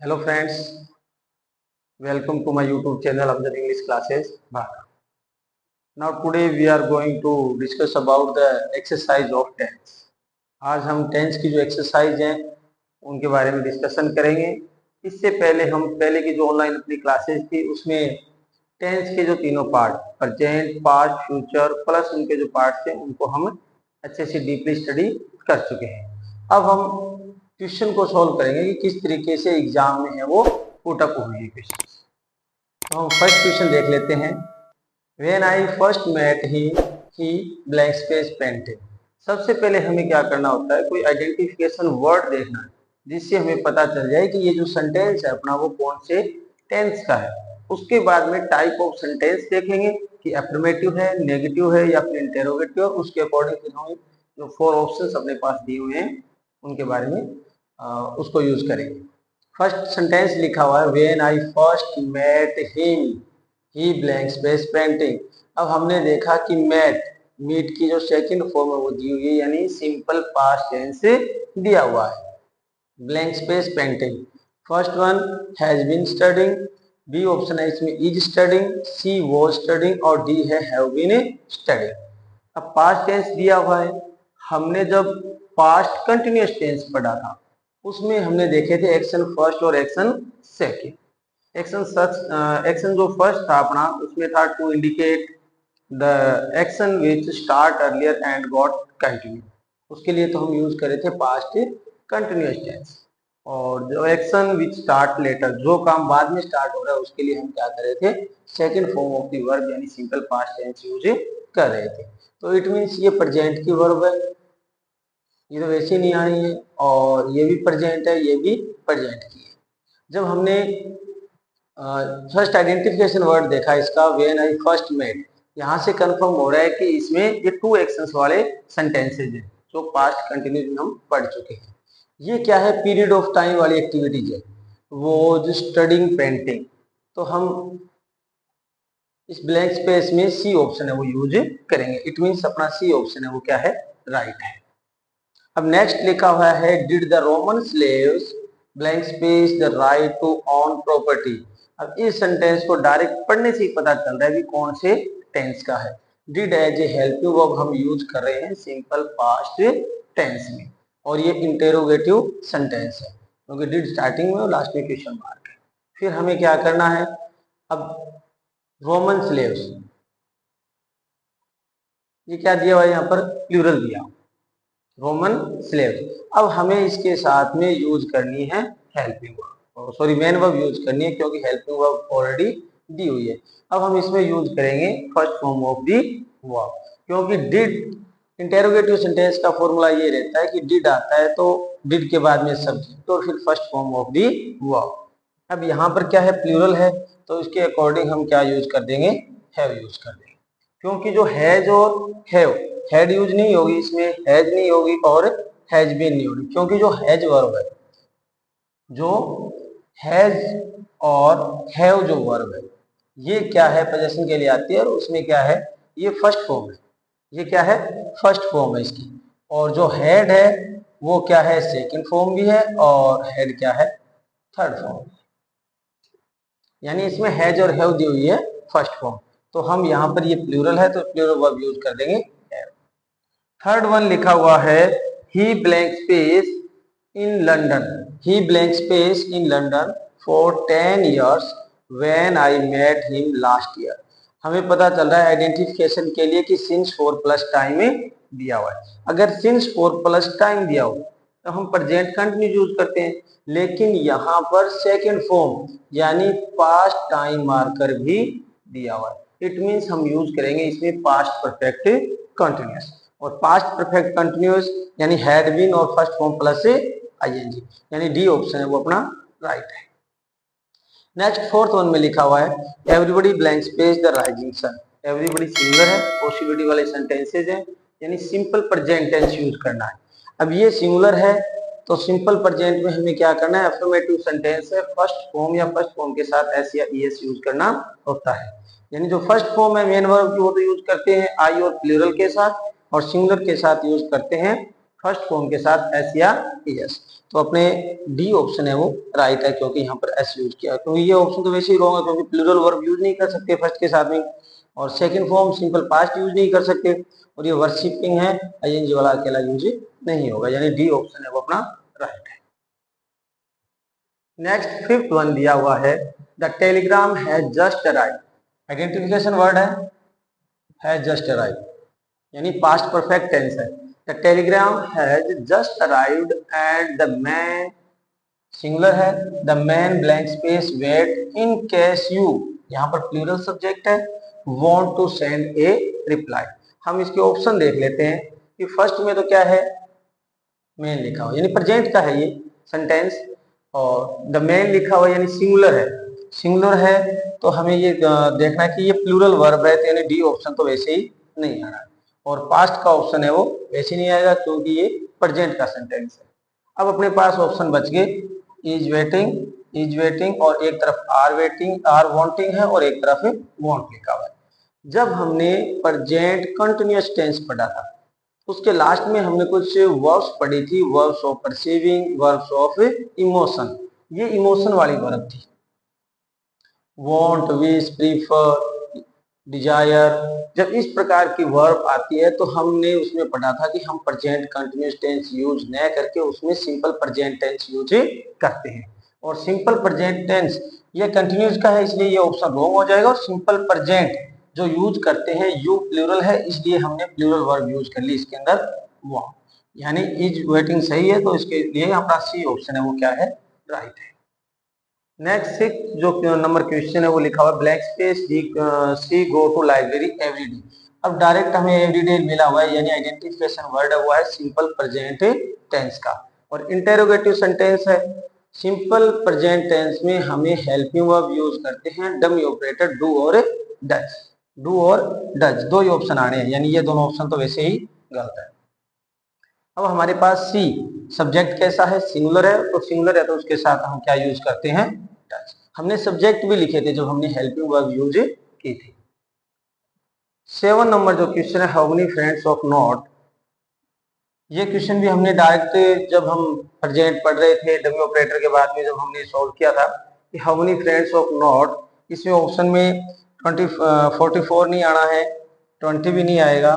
Hello friends, welcome to my YouTube channel of the English classes. Now today we are going to discuss about the exercise of tense. आज हम tense की जो exercise हैं उनके बारे में discussion करेंगे। इससे पहले हम पहले की जो ऑनलाइन अपनी क्लासेस थी उसमें टेंस के जो तीनों part present, past, future plus उनके जो पार्ट थे उनको हम अच्छे से डीपली स्टडी कर चुके हैं। अब हम क्वेश्चन को सॉल्व करेंगे कि किस तरीके से एग्जाम में है वो पुटअप हुई है क्वेश्चन। तो हम फर्स्ट क्वेश्चन देख लेते हैं। When I first met him, he blank space painted. सबसे पहले हमें क्या करना होता है, कोई आइडेंटिफिकेशन वर्ड देखना है जिससे हमें पता चल जाए कि ये जो सेंटेंस है अपना वो कौन से टेंस का है। उसके बाद में टाइप ऑफ सेंटेंस देखेंगे कि अफर्मेटिव है, नेगेटिव है या फिर इंटेरोगेटिव है। उसके अकॉर्डिंग फिर हम जो 4 ऑप्शंस अपने पास दिए हुए हैं उनके बारे में उसको यूज करेंगे। फर्स्ट सेंटेंस लिखा हुआ है when I first met him he blank space painting. अब हमने देखा कि मीट की जो सेकंड फॉर्म है वो दी हुई है, यानी सिंपल पास्ट टेंस दिया हुआ है। Blank space painting, first one has been studying, B option है इसमें is studying, C was studying और डी है हैव बीन स्टडिंग। अब पास्ट टेंस दिया हुआ है। हमने जब पास्ट कंटिन्यूअस टेंस पढ़ा था उसमें हमने देखे थे एक्शन फर्स्ट और एक्शन सेकंड। एक्शन जो फर्स्ट था अपना उसमें था to indicate the action which start earlier and got continue. उसके लिए तो हम यूज करे थे पास्ट कंटिन्यूअस टेंस। और जो एक्शन विच स्टार्ट लेटर, जो काम बाद में स्टार्ट हो रहा है उसके लिए हम क्या कर रहे थे, second form of the verb यानी सिंपल पास्ट टेंस यूज कर रहे थे। तो इट मीन्स ये प्रेजेंट की वर्ब है, ये तो वैसे नहीं आ रही है, और ये भी प्रेजेंट है, ये भी प्रेजेंट की है। जब हमने फर्स्ट आइडेंटिफिकेशन वर्ड देखा इसका व्हेन आई फर्स्ट मेट, यहाँ से कंफर्म हो रहा है कि इसमें ये टू एक्शंस वाले सेंटेंसेज हैं जो पास्ट कंटिन्यूस में हम पढ़ चुके हैं। ये क्या है, पीरियड ऑफ टाइम वाली एक्टिविटीज है, वो जो स्टडिंग पेंटिंग। तो हम इस ब्लैंक स्पेस में सी ऑप्शन है वो यूज करेंगे। इट मीन्स अपना सी ऑप्शन है वो क्या है, राइट है। अब नेक्स्ट लिखा हुआ है did the Roman slaves blank space the right to on property. अब इस सेंटेंस को डायरेक्ट पढ़ने से ही पता चल रहा है कि कौन से टेंस का है। Did as a helping verb हम यूज कर रहे हैं सिंपल पास्ट टेंस में, और ये इंटेरोगेटिव सेंटेंस है क्योंकि डिड स्टार्टिंग में और लास्ट में क्वेश्चन मार्क है। फिर हमें क्या करना है, अब रोमन स्लेव्स, ये क्या दिया हुआ है, यहाँ पर प्लूरल दिया रोमन स्लेव्स। अब हमें इसके साथ में यूज करनी है helping verb, sorry main verb use करनी है क्योंकि हेल्पिंग वर्ब ऑलरेडी दी हुई है। अब हम इसमें यूज करेंगे first form of the verb, क्योंकि डिड इंटेरोगेटिव सेंटेंस का फॉर्मूला ये रहता है कि डिड आता है तो डिड के बाद में सब्जेक्ट और फिर first form of the verb. अब यहाँ पर क्या है, प्लूरल है, तो इसके अकॉर्डिंग हम क्या यूज कर देंगे, हैव यूज कर देंगे। क्योंकि जो हैज और हैव, हैड यूज नहीं होगी इसमें, हैज नहीं होगी और हैज बीन नहीं होगी, क्योंकि जो हैज वर्ब है, जो हैज और हैव जो वर्ब है ये क्या है, पोजीशन के लिए आती है और उसमें क्या है, ये फर्स्ट फॉर्म है। ये क्या है, फर्स्ट फॉर्म है इसकी। और जो हैड है वो क्या है, सेकंड फॉर्म भी है, और हैड क्या है, थर्ड फॉर्म। यानी इसमें हैज और हैव दी हुई है फर्स्ट फॉर्म, तो हम यहाँ पर ये प्लूरल है तो प्लूरल वर्ब यूज कर देंगे हैव। थर्ड वन लिखा हुआ है he blank space in London, he blank space in London for 10 years when I met him last year. हमें पता चल रहा है आइडेंटिफिकेशन के लिए कि सिंस फॉर प्लस टाइम में दिया हुआ है। अगर सिंस फॉर प्लस टाइम दिया हो तो हम प्रेजेंट कंटिन्यू यूज करते हैं, लेकिन यहाँ पर सेकेंड फॉर्म यानी पास्ट टाइम मार्कर भी दिया हुआ है। इट मीन्स हम यूज करेंगे इसमें पास्ट परफेक्ट कंटिन्यूअस, और पास्ट परफेक्ट कंटिन्यूअस यानी हैड बीन और फर्स्ट फॉर्म प्लस से आईएनजी, यानी डी ऑप्शन है वो अपना राइट है। नेक्स्ट फोर्थ वन में लिखा हुआ है everybody blank space the rising sun. Everybody singular है, पॉसिबिलिटी वाले सेंटेंसेज हैं, यानी सिंपल प्रेजेंट टेंस यूज करना है। अब ये सिंगुलर है तो सिंपल प्रेजेंट में हमें क्या करना है, अफर्मेटिव सेंटेंस है, फर्स्ट फॉर्म या फर्स्ट फॉर्म के साथ एस या ईएस यूज करना होता है। यानी जो फर्स्ट फॉर्म है मेन वर्ब की वो तो यूज करते हैं आई और प्लूरल के साथ, और सिंगुलर के साथ यूज करते हैं फर्स्ट फॉर्म के साथ एस या एस। तो अपने डी ऑप्शन है वो राइट है, क्योंकि यहाँ पर एस यूज किया। क्योंकि ये ऑप्शन तो वैसे ही रॉन्ग है, क्योंकि प्लूरल वर्ब यूज नहीं कर सकते फर्स्ट के साथ में, और second form simple past use नहीं कर सकते, और ये वर्शिपिंग है, आईएनजी वाला अकेला यूज नहीं होगा, यानी डी ऑप्शन है वो अपना राइट है। नेक्स्ट फिफ्थ वन दिया हुआ है, the telegram has just arrived. Identification word है जस्ट अराइव्ड, यानी पास्ट परफेक्ट टेंस है। The telegram has just arrived and the man, singular है, the man blank space wait in case you, यहाँ पर plural subject है, want to send a reply. हम इसके option देख लेते हैं कि फर्स्ट में तो क्या है, मैन लिखा हुआ, यानी प्रेजेंट का है ये सेंटेंस, और द मैन लिखा हुआ यानी सिंगुलर है। सिंगुलर है तो हमें ये देखना है कि ये प्लूरल वर्ब है, तो यानी डी ऑप्शन तो वैसे ही नहीं आ रहा है, और पास्ट का ऑप्शन है वो वैसे नहीं आएगा, क्योंकि ये प्रेजेंट का सेंटेंस है। अब अपने पास ऑप्शन बच गए, इज वेटिंग, और एक तरफ आर वेटिंग, आर वांटिंग है, और एक तरफ वांट लिखा हुआ है। जब हमने प्रेजेंट कंटिन्यूअस टेंस पढ़ा था, उसके लास्ट में हमने कुछ वर्ब्स पढ़ी थी, verbs of perceiving, verbs of emotion. ये इमोशन वाली वर्ब थी, वांट, विश, प्रीफर, डिजायर। जब इस प्रकार की वर्ब आती है तो हमने उसमें पढ़ा था कि हम प्रेजेंट कंटिन्यूअस टेंस यूज न करके उसमें सिंपल प्रेजेंट टेंस यूज करते हैं, और सिंपल प्रेजेंट टेंस ये कंटिन्यूअस का है, इसलिए ये ऑप्शन रॉन्ग हो जाएगा। और सिंपल प्रेजेंट जो यूज करते हैं, यू प्लूरल है, इसलिए हमने प्लूरल वर्ब यूज कर ली इसके अंदर, वाह, यानी इज वेटिंग सही है, तो इसके लिए अपना सी ऑप्शन है वो क्या है, राइट है। नेक्स्ट सिक्स जो नंबर क्वेश्चन है वो लिखा हुआ blank space, she go to library everyday. अब डायरेक्ट हमें एवरीडे मिला हुआ है, यानी आइडेंटिफिकेशन वर्ड है वो है सिंपल प्रेजेंट टेंस का, और इंटेरोगेटिव सेंटेंस है। सिंपल प्रेजेंट टेंस में हमें हेल्पिंग वर्ब यूज करते हैं, डमी ऑपरेटर डू और डज। डू और डज दो ही ऑप्शन आने हैं, यानी ये दोनों ऑप्शन तो वैसे ही गलत है। अब हमारे पास सी सब्जेक्ट कैसा है, सिंगुलर है, तो सिंगुलर है तो उसके साथ हम क्या यूज करते हैं, डज। हमने सब्जेक्ट भी लिखे थे जब हमने हेल्पिंग वर्ब यूज की थी। 7 नंबर जो क्वेश्चन है, how many friends of not. ये क्वेश्चन भी हमने डायरेक्ट जब हम प्रेजेंट पढ़ रहे थे डमी ऑपरेटर के बाद में जब हमने सॉल्व किया था कि how many friends of not, इसमें ऑप्शन में 44 नहीं आना है, 20 भी नहीं आएगा,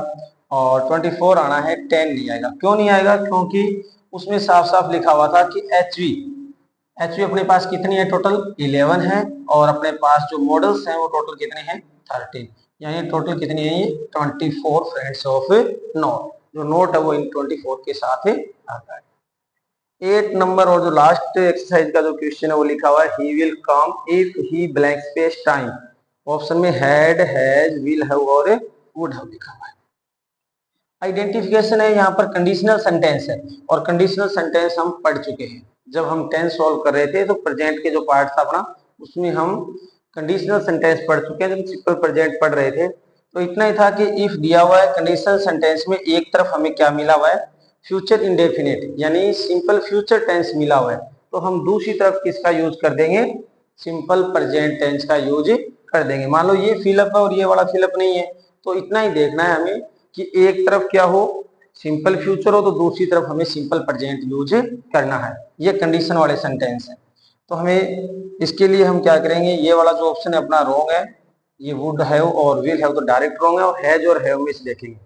और 24 आना है, 10 नहीं आएगा। क्यों नहीं आएगा, क्योंकि उसमें साफ साफ लिखा हुआ था कि एचवी अपने पास कितनी है, टोटल 11 है, और अपने पास जो मॉडल्स हैं वो टोटल कितने हैं, 13, यानी टोटल कितनी है, ये 24 फ्रेंड्स ऑफ नॉट। जो नोट है वो इन 24 के साथ आता है। 8 नंबर और जो लास्ट एक्सरसाइज का जो क्वेश्चन है वो लिखा हुआ है, he will come if he blank space time. Option में हैड, हैज, विल हैव और वुड हैव लिखा हुआ है। आइडेंटिफिकेशन है, यहाँ पर कंडीशनल सेंटेंस है, और कंडीशनल सेंटेंस हम पढ़ चुके हैं जब हम टेंस सॉल्व कर रहे थे, तो प्रेजेंट के जो पार्ट था अपना उसमें हम कंडीशनल सेंटेंस पढ़ चुके हैं। जब सिंपल प्रेजेंट पढ़ रहे थे तो इतना ही था कि इफ दिया हुआ है, कंडीशनल सेंटेंस में एक तरफ हमें क्या मिला हुआ है, फ्यूचर इंडेफिनिट, यानी सिंपल फ्यूचर टेंस मिला हुआ है, तो हम दूसरी तरफ किसका यूज कर देंगे, सिंपल प्रेजेंट टेंस का यूज कर देंगे। मान लो ये फिलअप है और ये वाला फिलअप नहीं है, तो इतना ही देखना है हमें कि एक तरफ क्या हो, सिंपल फ्यूचर हो, तो दूसरी तरफ हमें सिंपल प्रेजेंट यूज करना है। ये कंडीशन वाले सेंटेंस हैं, तो हमें इसके लिए हम क्या करेंगे, ये वाला जो ऑप्शन है अपना रॉन्ग है, ये वुड हैव और विल हैव तो डायरेक्ट रॉन्ग है, और हैज और हैव में से देखेंगे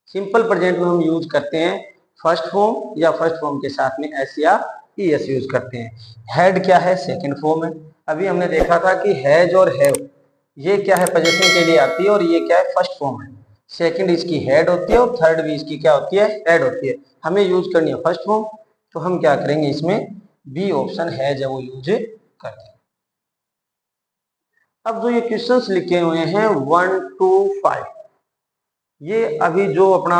सिंपल प्रेजेंट में हम यूज करते हैं फर्स्ट फॉर्म, या फर्स्ट फॉर्म के साथ में एस या ईएस यूज करते हैं। हैड क्या है, सेकंड फॉर्म है। अभी हमने देखा था कि हैज और हैव ये क्या है, पोजीशन के लिए आती है, और ये क्या है, फर्स्ट फॉर्म है। सेकंड इसकी हेड होती है, और थर्ड भी इसकी क्या होती है, हेड होती है। हमें यूज करनी है फर्स्ट फॉर्म, तो हम क्या करेंगे, इसमें बी ऑप्शन हैज है वो यूज करते हैं। अब जो ये क्वेश्चंस लिखे हुए हैं 1 to 5, ये अभी जो अपना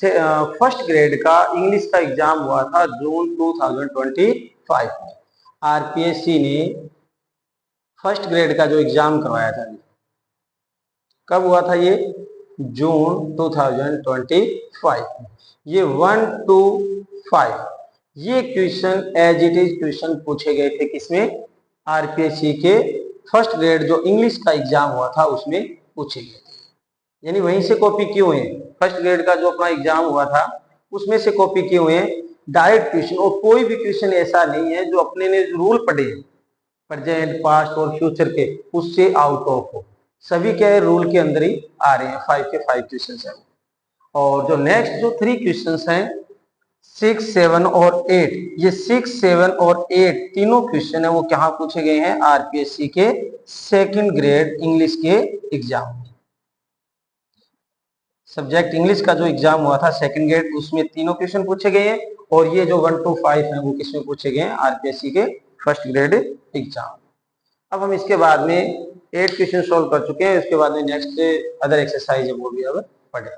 फर्स्ट ग्रेड का इंग्लिश का एग्जाम हुआ था जून 2025 में, आरपीएससी ने फर्स्ट ग्रेड का जो एग्जाम करवाया था, कब हुआ था ये, जून 2025 में। ये 1 to 5 ये question as it is question पूछे गए थे किसमें, आरपीएससी के फर्स्ट ग्रेड जो इंग्लिश का एग्जाम हुआ था उसमें पूछे गए थे, यानी वहीं से कॉपी किए हुए हैं। फर्स्ट ग्रेड का जो अपना एग्जाम हुआ था उसमें से कॉपी किए हुए हैं डायरेक्ट क्वेश्चन, और कोई भी क्वेश्चन ऐसा नहीं है जो अपने ने रूल पढ़े प्रेजेंट पास्ट और फ्यूचर के उससे आउट ऑफ हो, सभी के रूल के अंदर ही आ रहे हैं, 5 के 5 क्वेश्चन है। और जो नेक्स्ट जो 3 क्वेश्चन हैं 6, 7 और 8, ये 6, 7 और 8 तीनों क्वेश्चन है वो कहाँ पूछे गए हैं, आरपीएससी के सेकंड ग्रेड इंग्लिश के एग्जाम में। सब्जेक्ट इंग्लिश का जो एग्जाम हुआ था सेकंड ग्रेड, उसमें तीनों क्वेश्चन पूछे गए हैं, और ये जो 1 to 5 है वो किसमें पूछे गए हैं, आरपीएससी के फर्स्ट ग्रेड एग्जाम। अब हम इसके बाद में 8 क्वेश्चन सोल्व कर चुके हैं, इसके बाद में नेक्स्ट अदर एक्सरसाइज है वो भी अब पढ़े।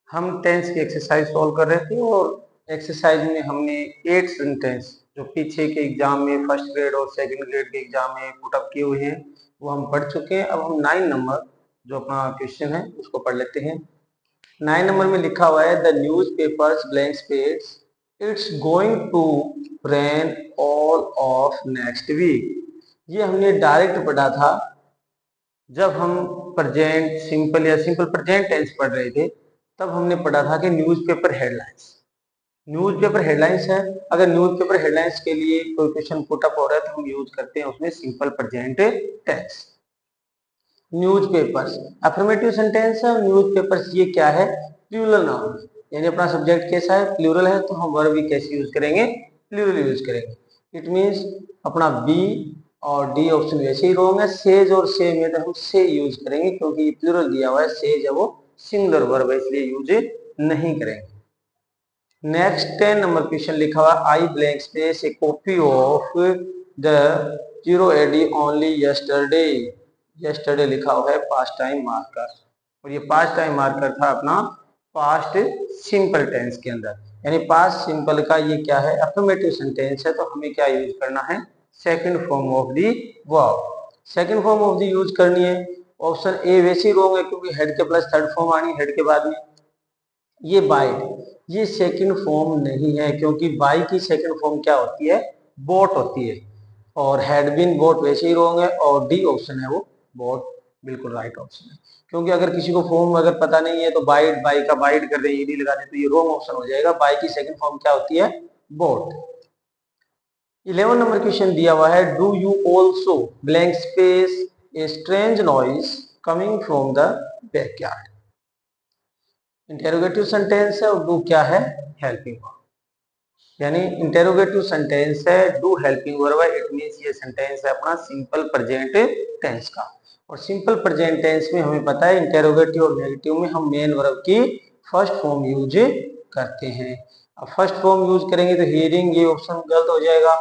हम टेंस की एक्सरसाइज सोल्व कर रहे थे, और एक्सरसाइज में हमने 8 सेंटेंस जो पीछे के एग्जाम में फर्स्ट ग्रेड और सेकंड ग्रेड के एग्जाम में पुटअप किए हुए हैं वो हम पढ़ चुके हैं। अब हम 9 नंबर जो अपना क्वेश्चन है उसको पढ़ लेते हैं। 9 नंबर में लिखा हुआ है the newspapers blank space it's going to rain all of next week. ये हमने डायरेक्ट पढ़ा था जब हम प्रेजेंट सिंपल या सिंपल प्रेजेंट टेंस पढ़ रहे थे, तब हमने पढ़ा था कि न्यूज़पेपर हेडलाइंस, न्यूज़पेपर हेडलाइंस है। अगर न्यूज़पेपर हेडलाइंस के लिए कोई क्वेश्चन पुट अप हो रहा है तो हम यूज करते हैं उसमें simple present tense. Newspapers affirmative sentence है, न्यूज़पेपर्स ये क्या है, प्लूरल नाउन, यानी अपना सब्जेक्ट कैसा है, प्लूरल है, तो हम वर्ब भी कैसे यूज करेंगे, प्लूरल यूज करेंगे। इट मींस अपना बी और डी ऑप्शन वैसे ही रॉन्ग है, सेज और से में तो हम से यूज करेंगे क्योंकि ये प्लूरल दिया हुआ है, सेज है वो सिंगुलर वर्ब है इसलिए यूज नहीं करेंगे। नेक्स्ट 10 नंबर क्वेश्चन लिखा हुआ I blank space a copy of the 0 ad only yesterday. Yesterday लिखा हुआ है पास्ट टाइम मार्कर, और ये पास्ट टाइम मार्कर था अपना पास्ट सिंपल टेंस के अंदर, यानी पास्ट सिंपल का ये क्या है, अफर्मेटिव सेंटेंस है, तो हमें क्या यूज करना है, second form of the verb, second form of the use करनी है। ऑप्शन ए वैसे ही रॉन्ग है क्योंकि हेड के प्लस थर्ड फॉर्म आनी हेड के बाद में। ये बाइट, ये सेकंड फॉर्म नहीं है क्योंकि बाई की सेकंड फॉर्म क्या होती है, बोट होती है, और हैड बीन बोट वैसे ही रॉन्ग है, और डी ऑप्शन है वो बोट बिल्कुल राइट ऑप्शन है, क्योंकि अगर किसी को फॉर्म अगर पता नहीं है तो बाइट, बाई का बाइट कर दे, ईडी लगा दे तो ये रॉन्ग ऑप्शन हो जाएगा। बाई की सेकंड फॉर्म क्या होती है, बोट। 11 नंबर क्वेश्चन दिया हुआ है do you also blank space a strange noise coming from the backyard. Interrogative sentence है और डू क्या है, हेल्पिंग वर्ब, यानी इंटेरोगेटिव सेंटेंस है, डू हेल्पिंग वर्ब है, इट मींस ये सेंटेंस है अपना सिंपल प्रेजेंट टेंस का। और सिंपल प्रेजेंट टेंस में हमें पता है इंटेरोगेटिव और नेगेटिव में हम मेन वर्ब की फर्स्ट फॉर्म यूज करते हैं। अब फर्स्ट फॉर्म यूज करेंगे तो हियरिंग, ये ऑप्शन गलत हो जाएगा।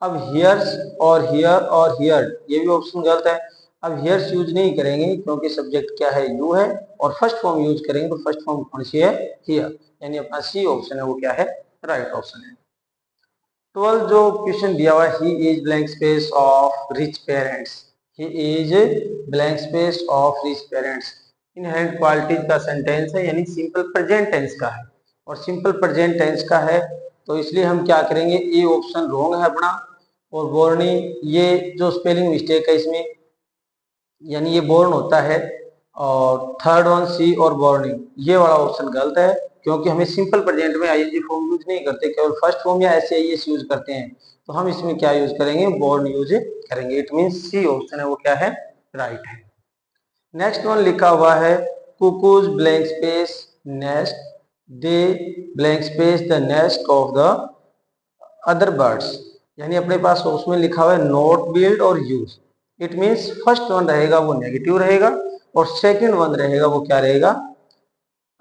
अब हियर्स और हियर और हियर्ड ये भी ऑप्शन गलत है। अब हियर्स यूज नहीं करेंगे क्योंकि सब्जेक्ट क्या है, यू है, और फर्स्ट फॉर्म यूज करेंगे तो फर्स्ट फॉर्म कौन सी है, हियर, यानी अपना सी ऑप्शन है वो क्या है, राइट ऑप्शन है। 12 जो क्वेश्चन दिया हुआ है he is blank space of rich parents, he is blank space of rich parents, inherent qualities का सेंटेंस है, यानी सिंपल प्रेजेंट टेंस का है, और सिंपल प्रेजेंट टेंस का है तो इसलिए हम क्या करेंगे, ए ऑप्शन रॉन्ग है अपना, और बोर्नी ये जो स्पेलिंग मिस्टेक है इसमें, यानी ये बोर्न होता है, और थर्ड वन सी और बोर्निंग ये वाला ऑप्शन गलत है क्योंकि हमें सिंपल प्रेजेंट में आईएनजी फॉर्म यूज नहीं करते, केवल फर्स्ट फॉर्म या एस यूज करते हैं, तो हम इसमें क्या यूज करेंगे, बोर्न यूज करेंगे। इट मीन सी ऑप्शन है वो क्या है, राइट है। नेक्स्ट वन लिखा हुआ है cuckoos blank space nest they blank space the nest of the other birds, यानी अपने पास उसमें लिखा हुआ है नॉट बिल्ड और use, it means first one रहेगा वो नेगेटिव रहेगा और सेकंड वन रहेगा वो क्या रहेगा,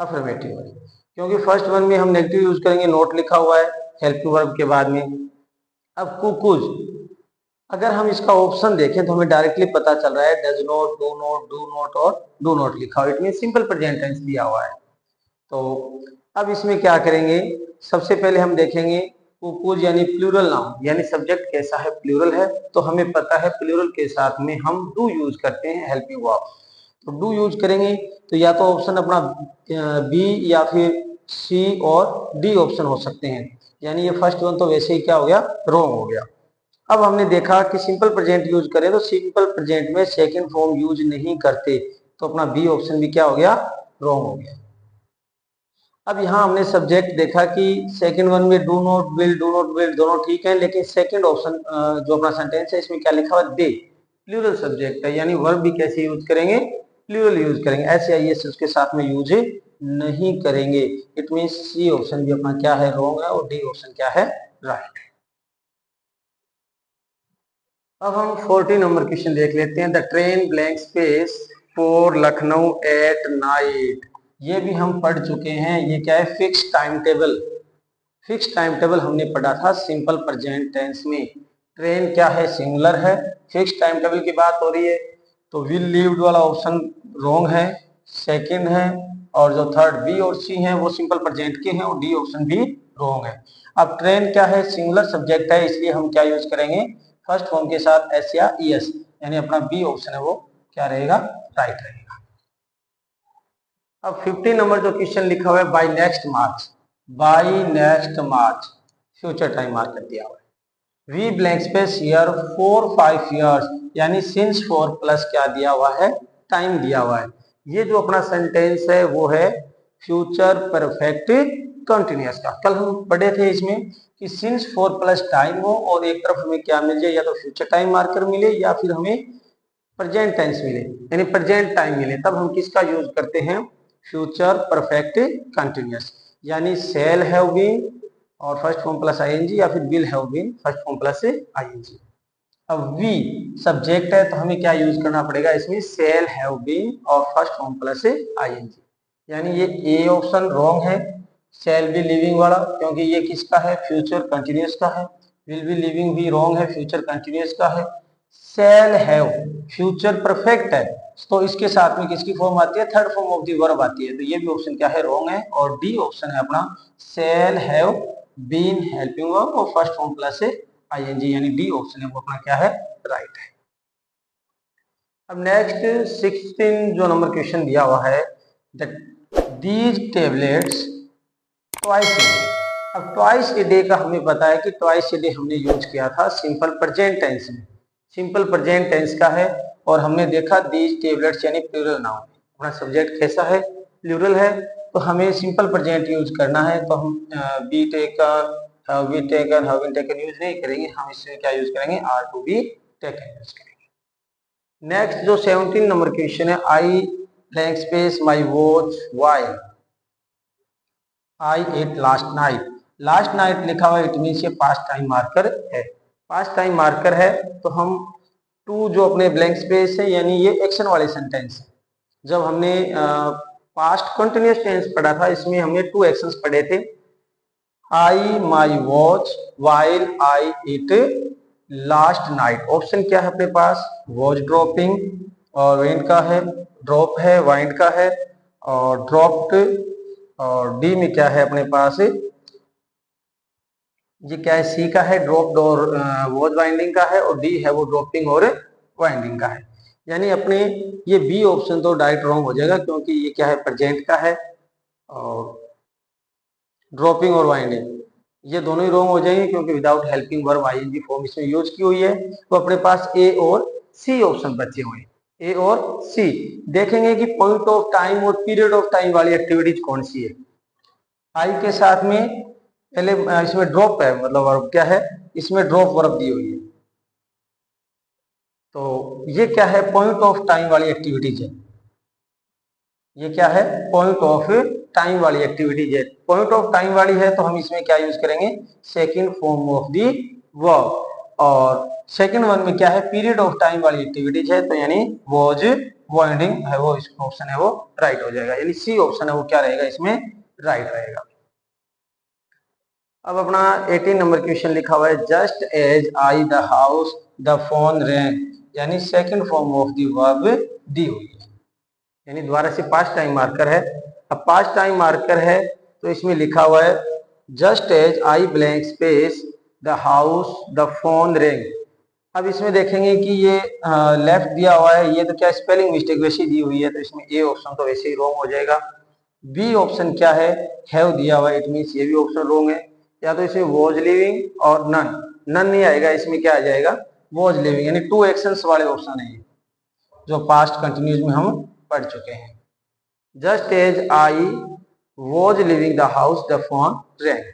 अफर्मेटिव रहेगा, क्योंकि फर्स्ट वन में हम नेगेटिव यूज करेंगे, नॉट लिखा हुआ है हेल्पिंग वर्ब के बाद में। अब कुकूज अगर हम इसका ऑप्शन देखें तो हमें डायरेक्टली पता चल रहा है डज नॉट, डू नॉट और डू नॉट लिखा हुआ, it mean simple present tense दिया हुआ है। तो अब इसमें क्या करेंगे, सबसे पहले हम देखेंगे कुकूज यानी प्लूरल नाउन, यानी सब्जेक्ट कैसा है, प्लूरल है, तो हमें पता है प्लूरल के साथ में हम डू यूज करते हैं हेल्पिंग वर्ब, तो डू यूज करेंगे तो या तो ऑप्शन अपना बी या फिर सी और डी ऑप्शन हो सकते हैं, यानी ये फर्स्ट वन तो वैसे ही क्या हो गया, रॉन्ग हो गया। अब हमने देखा कि सिंपल प्रेजेंट यूज करें तो सिंपल प्रेजेंट में सेकंड फॉर्म यूज नहीं करते, तो अपना बी ऑप्शन भी क्या हो गया, रॉन्ग हो गया। अब यहाँ हमने सब्जेक्ट देखा कि सेकंड वन में डू नॉट विल दोनों ठीक है, लेकिन सेकंड ऑप्शन जो अपना सेंटेंस है इसमें क्या लिखा हुआ है, दे, प्लूरल सब्जेक्ट है, यानी वर्ब भी कैसे यूज करेंगे, प्लूरल यूज करेंगे, ऐसे आईएस उसके साथ में यूज नहीं करेंगे। इट मीन सी ऑप्शन भी अपना क्या है, रॉन्ग है, और डी ऑप्शन क्या है, राइट। अब हम 40 नंबर क्वेश्चन देख लेते हैं। The train blank space for Lucknow at night, ये भी हम पढ़ चुके हैं। ये क्या है, fix time table. Fix time table हमने पढ़ा था सिंपल प्रेजेंट टेंस में। ट्रेन क्या है, सिंगुलर है, फिक्स टाइम टेबल की बात हो रही है, तो विल लीव्ड वाला ऑप्शन रॉन्ग है, सेकंड है, और जो थर्ड बी और सी हैं वो सिंपल प्रेजेंट के हैं, और डी ऑप्शन भी रॉन्ग है। अब ट्रेन क्या है, सिंगुलर सब्जेक्ट है, इसलिए हम क्या यूज करेंगे, फर्स्ट फॉर्म के साथ एस या ईएस, यानी अपना बी ऑप्शन है वो क्या रहेगा, राइट रहेगा। अब 15 नंबर जो क्वेश्चन लिखा हुआ है, by next March, by next March future time mark कर दिया हुआ है। We blank space year 4-5 years, यानी सिंस 4 प्लस क्या दिया हुआ है, टाइम दिया हुआ है। ये जो अपना सेंटेंस है वो है फ्यूचर परफेक्ट कंटिन्यूअस का। कल हम पढ़े थे इसमें कि सिंस 4 प्लस टाइम हो और एक तरफ हमें क्या मिल जाए, या तो फ्यूचर टाइम मार्कर मिले या फिर हमें प्रेजेंट टेंस मिले, यानी प्रेजेंट टाइम मिले, तब हम किसका यूज करते हैं, फ्यूचर परफेक्ट कंटिन्यूअस, यानी सेल हैव बीन और फर्स्ट फॉर्म प्लस आईएनजी, या फिर will have been first form plus ING. अब वी सब्जेक्ट है तो हमें क्या यूज करना पड़ेगा इसमें, सेल हैव बीन और फर्स्ट फॉर्म प्लस आईएनजी, यानी ये ए ऑप्शन रॉन्ग है, सेल बी लिविंग वाला, क्योंकि ये किसका है, फ्यूचर कंटिन्यूअस का है। विल बी लिविंग भी रॉन्ग है, फ्यूचर कंटिन्यूअस का है। सेल हैव फ्यूचर परफेक्ट है, तो इसके साथ में किसकी फॉर्म आती है, third form of the verb आती है, तो ये भी ऑप्शन क्या है, रॉन्ग है, और डी ऑप्शन है अपना shall have been helping verb और फर्स्ट फॉर्म प्लस आईएनजी, यानी डी ऑप्शन है वो अपना क्या है, राइट है। अब नेक्स्ट 16 जो नंबर क्वेश्चन दिया हुआ है, these tablets twice a day. अब ट्वाइस ए डे का हमें पता है कि ट्वाइस ए डे हमने यूज किया था सिंपल प्रेजेंट टेंस में, सिंपल प्रेजेंट टेंस का है, और हमने देखा दीज टेबलेट्स यानी प्लूरल नाउन, अपना सब्जेक्ट कैसा है, प्लूरल है, तो हमें सिंपल प्रेजेंट यूज करना है, तो हम be taken, have been taken, have been taken use नहीं करेंगे, हम इसमें क्या यूज करेंगे, are to be taken use करेंगे। नेक्स्ट जो 17 नंबर क्वेश्चन है, I blank space my watch while I ate last night, last night लिखा हुआ, इट मीन्स ये पास्ट टाइम मार्कर है, पास्ट टाइम मार्कर है, तो हम टू जो अपने ब्लैंक स्पेस है, यानी ये एक्शन वाले सेंटेंस है। जब हमने पास्ट कंटिन्यूअस टेंस पढ़ा था, इसमें हमने 2 एक्शंस पढ़े थे, I my watch while I it last night. Option क्या है अपने पास, वॉच ड्रॉपिंग और वाइंड का है, ड्रॉप है, वाइंड का है, और ड्रॉप्ड, और डी में क्या है अपने पास, ये क्या है, सी का है, ड्रॉप्ड और वॉच वाइंडिंग का है, और डी है वो ड्रॉपिंग और वाइंडिंग का है, यानी अपने ये बी ऑप्शन तो डायरेक्ट रॉन्ग हो जाएगा, क्योंकि ये क्या है, प्रेजेंट का है, और ड्रॉपिंग और वाइंडिंग ये दोनों ही रॉन्ग हो जाएंगे, क्योंकि without helping verb ING form इसमें यूज की हुई है, तो अपने पास ए और सी ऑप्शन बचे हुए हैं, ए और सी। देखेंगे कि पॉइंट ऑफ टाइम और पीरियड ऑफ टाइम वाली एक्टिविटीज कौन सी है। आई के साथ में पहले इसमें ड्रॉप है, मतलब वर्ब क्या है, इसमें ड्रॉप वर्ब दी हुई है, तो ये क्या है, पॉइंट ऑफ टाइम वाली एक्टिविटीज है, ये क्या है, पॉइंट ऑफ टाइम वाली एक्टिविटीज है। पॉइंट ऑफ टाइम वाली है तो हम इसमें क्या यूज करेंगे, second form of the verb, और सेकंड वन में क्या है, पीरियड ऑफ टाइम वाली एक्टिविटीज है, तो यानी वॉज वाइंडिंग है वो ऑप्शन है वो राइट हो जाएगा, यानी सी ऑप्शन है वो क्या रहेगा इसमें, राइट रहेगा। अब अपना 18 नंबर क्वेश्चन लिखा हुआ है, just as I the house the phone rang, यानी second form of the verb दी हुई है, यानी दोबारा से पास्ट टाइम मार्कर है। अब पास्ट टाइम मार्कर है तो इसमें लिखा हुआ है, just as I blank space the house the phone rang. अब इसमें देखेंगे कि ये लेफ्ट दिया हुआ है, ये तो क्या स्पेलिंग मिस्टेक वैसी दी हुई है, तो इसमें ए ऑप्शन तो वैसे ही रॉन्ग हो जाएगा। बी ऑप्शन क्या है, हैव दिया हुआ है, इट मीन्स ये भी ऑप्शन रॉन्ग है, या तो इसमें वॉज लिविंग और नन, नन नहीं आएगा, इसमें क्या आ जाएगा, वॉज लिविंग, यानी 2 एक्शंस वाले ऑप्शन है जो पास्ट कंटिन्यूज में हम पढ़ चुके हैं। Just as I was leaving the house the phone rang.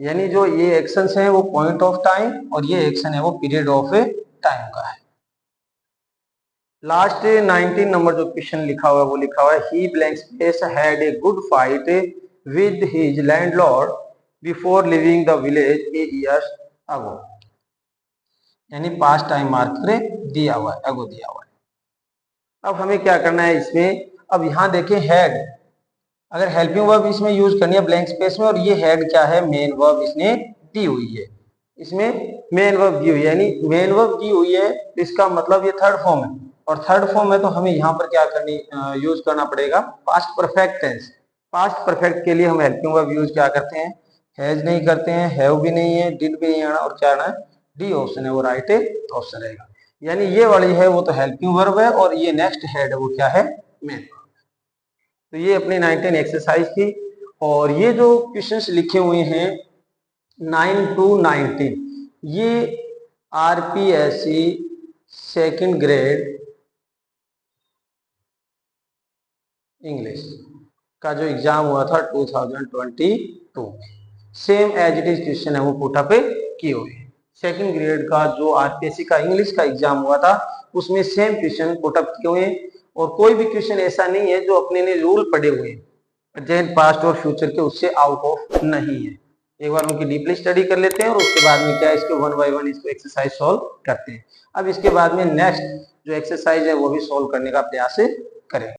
यानी जो ये एक्शंस हैं वो पॉइंट ऑफ टाइम और ये एक्शन है वो पीरियड ऑफ टाइम का है। लास्ट 19 नंबर जो क्वेश्चन लिखा हुआ है वो लिखा हुआ है he blank space had a good fight with his landlord before living the village a years ago. यानी पास्ट टाइम मार्कर दिया हुआ है, अगो दिया हुआ है। अब हमें क्या करना है इसमें, अब यहाँ देखें हैड, अगर हेल्पिंग वर्ब इसमें यूज करनी है ब्लैंक स्पेस में, और ये हेड क्या है, मेन वर्ब इसने दी हुई है, इसमें मेन वर्ब दी हुई है, यानी मेन वर्ब दी हुई है, इसका मतलब ये थर्ड फॉर्म है, और थर्ड फॉर्म है तो हमें यहाँ पर क्या करनी यूज करना पड़ेगा, past perfect tense. Past perfect के लिए हम हेल्पिंग वर्ब यूज क्या करते हैं, हैज नहीं करते हैं, हैव भी नहीं है, डिड भी नहीं आना, और क्या आना है, डी ऑप्शन है वो राइट ऑप्शन रहेगा। यानी ये वाली है वो तो हेल्पिंग वर्ब है, और ये नेक्स्ट हेड है वो क्या है, मेन। तो ये अपनी 19 एक्सरसाइज थी, और ये जो क्वेश्चंस लिखे हुए हैं 9 to 19 ये आरपीएससी सेकंड ग्रेड इंग्लिश का जो एग्जाम हुआ था 2022 same as it is question है वो पुटअप किए हुए हैं। सेकंड ग्रेड का जो आरपीएससी का इंग्लिश का एग्जाम हुआ था उसमें सेम क्वेश्चन पुटअप किए हुए हैं, और कोई भी क्वेश्चन ऐसा नहीं है जो अपने ने रूल पढ़े हुए हैं प्रेजेंट पास्ट और फ्यूचर के उससे आउट ऑफ नहीं है। एक बार उनकी डीपली स्टडी कर लेते हैं और उसके बाद में क्या है इसके वन बाय वन इसको एक्सरसाइज सॉल्व करते हैं। अब इसके बाद में नेक्स्ट जो एक्सरसाइज है वो भी सॉल्व करने का प्रयास करें।